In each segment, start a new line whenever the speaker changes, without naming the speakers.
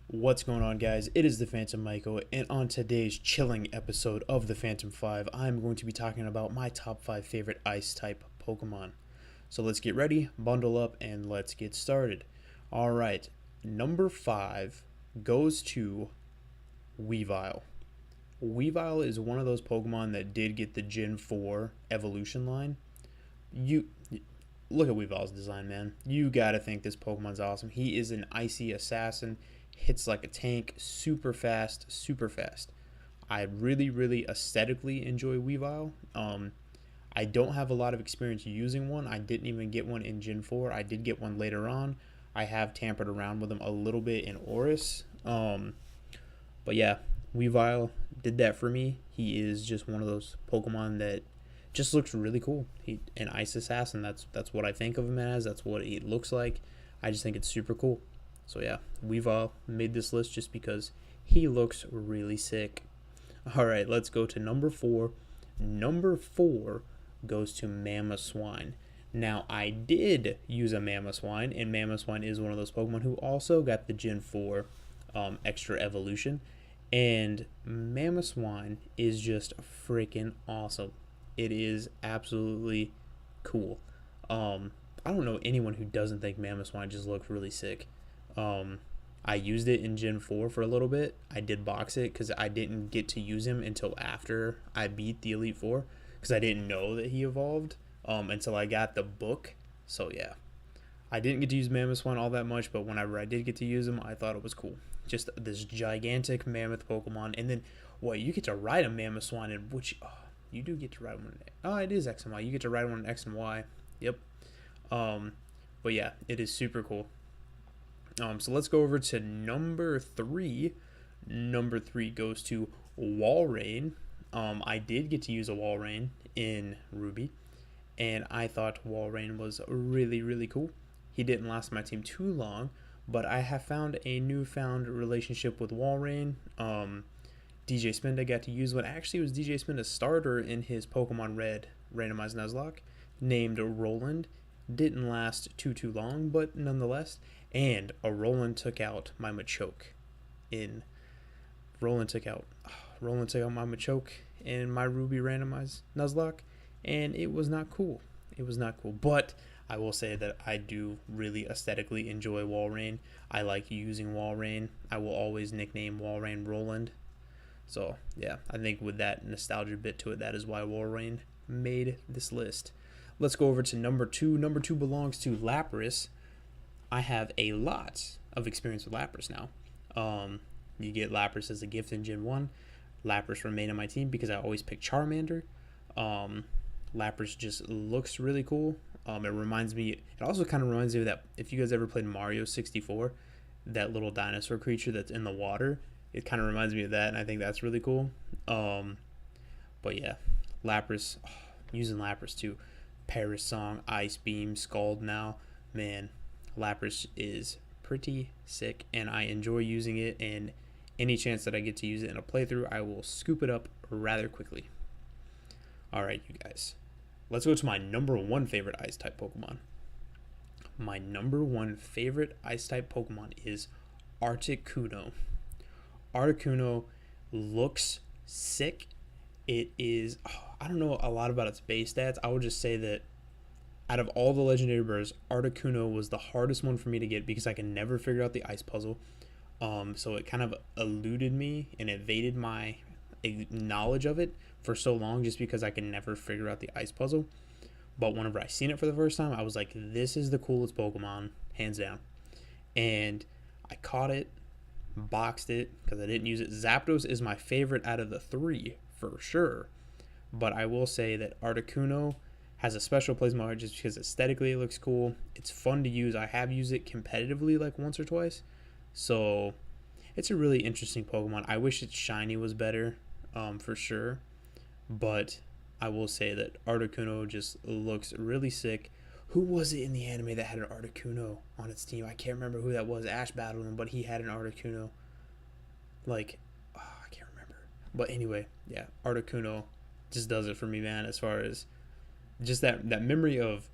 What's going on, guys? It is the Phantom Michael, and on today's chilling episode of the Phantom 5, I'm going to be talking about my top 5 favorite Ice-type Pokemon. So let's get ready, bundle up, and let's get started. Alright, number 5 goes to Weavile. Weavile is one of those Pokemon that did get the Gen 4 evolution line. You look at Weavile's design, man. You gotta think this Pokemon's awesome. He is an icy assassin, hits like a tank, super fast, super fast. I really aesthetically enjoy Weavile. I don't have a lot of experience using one. I didn't even get one in Gen 4. I did get one later on. I have tampered around with them a little bit in Oris. But yeah, Weavile did that for me. He is just one of those Pokemon that just looks really cool. He an ice assassin. That's what I think of him as. That's what he looks like. I just think it's super cool. So yeah, Weavile made this list just because he looks really sick. All right, let's go to number 4. Number 4 goes to Mamoswine. Now, I did use a Mamoswine, and Mamoswine is one of those Pokemon who also got the Gen 4 extra evolution. And Mamoswine is just freaking awesome. It is absolutely cool. I don't know anyone who doesn't think Mamoswine just looks really sick. I used it in Gen 4 for a little bit. I did box it because I didn't get to use him until after I beat the Elite Four because I didn't know that he evolved until I got the book. So yeah, I didn't get to use Mamoswine all that much, but whenever I did get to use him, I thought it was cool. Just this gigantic mammoth Pokemon, and then what, you get to ride a Mamoswine, in which you do get to ride one. Oh, it is X and Y. You get to ride one in X and Y. Yep. But yeah, it is super cool. So let's go over to number 3. Number 3 goes to Walrein. I did get to use a Walrein in Ruby, and I thought Walrein was really cool. He didn't last my team too long, but I have found a newfound relationship with Walrein. DJ Spinda got to use one. Actually, it was DJ Spinda's starter in his Pokemon Red randomized Nuzlocke named Roland. Didn't last too long, but nonetheless. And a Roland took out my Machoke in Roland took out my Machoke in my Ruby randomized Nuzlocke, and it was not cool. It was not cool. But I will say that I do really aesthetically enjoy Walrein. I like using Walrein. I will always nickname Walrein Roland. So yeah, I think with that nostalgia bit to it, that is why Walrein made this list. Let's go over to number 2. Number 2 belongs to Lapras. I have a lot of experience with Lapras now. You get Lapras as a gift in Gen 1. Lapras remain on my team because I always pick Charmander. Lapras just looks really cool. It also kind of reminds me of that, if you guys ever played Mario 64, that little dinosaur creature that's in the water. It kind of reminds me of that, and I think that's really cool. But yeah, Lapras, using Lapras too. Paris Song, Ice Beam, Scald now. Man, Lapras is pretty sick, and I enjoy using it, and any chance that I get to use it in a playthrough, I will scoop it up rather quickly. Alright, you guys. Let's go to my number 1 favorite Ice-type Pokemon. My number 1 favorite Ice-type Pokemon is Articuno. Articuno looks sick. It is... I don't know a lot about its base stats. I would just say that out of all the legendary birds, Articuno was the hardest one for me to get because I can never figure out the ice puzzle. So it kind of eluded me and evaded my knowledge of it for so long just because I can never figure out the ice puzzle. But whenever I seen it for the first time, I was like, this is the coolest Pokemon, hands down. And I caught it, boxed it because I didn't use it. Zapdos is my favorite out of the 3 for sure. But I will say that Articuno has a special place in my heart just because aesthetically it looks cool. It's fun to use. I have used it competitively like once or twice. So it's a really interesting Pokemon. I wish its shiny was better, for sure. But I will say that Articuno just looks really sick. Who was it in the anime that had an Articuno on its team? I can't remember who that was. Ash battled him, but he had an Articuno. I can't remember. But anyway, yeah, Articuno just does it for me, man, as far as just that memory of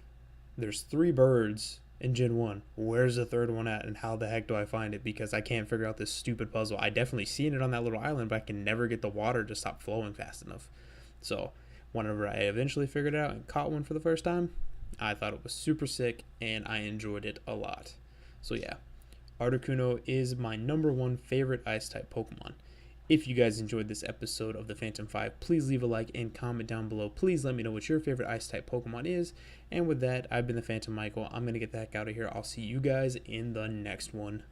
there's 3 birds in Gen 1. Where's the third one at, and how the heck do I find it? Because I can't figure out this stupid puzzle. I definitely seen it on that little island, but I can never get the water to stop flowing fast enough. So whenever I eventually figured it out and caught one for the first time, I thought it was super sick, and I enjoyed it a lot. So yeah, Articuno is my number one favorite Ice-type Pokemon. If you guys enjoyed this episode of the Phantom 5, please leave a like and comment down below. Please let me know what your favorite Ice-type Pokemon is. And with that, I've been the Phantom Michael. I'm going to get the heck out of here. I'll see you guys in the next one.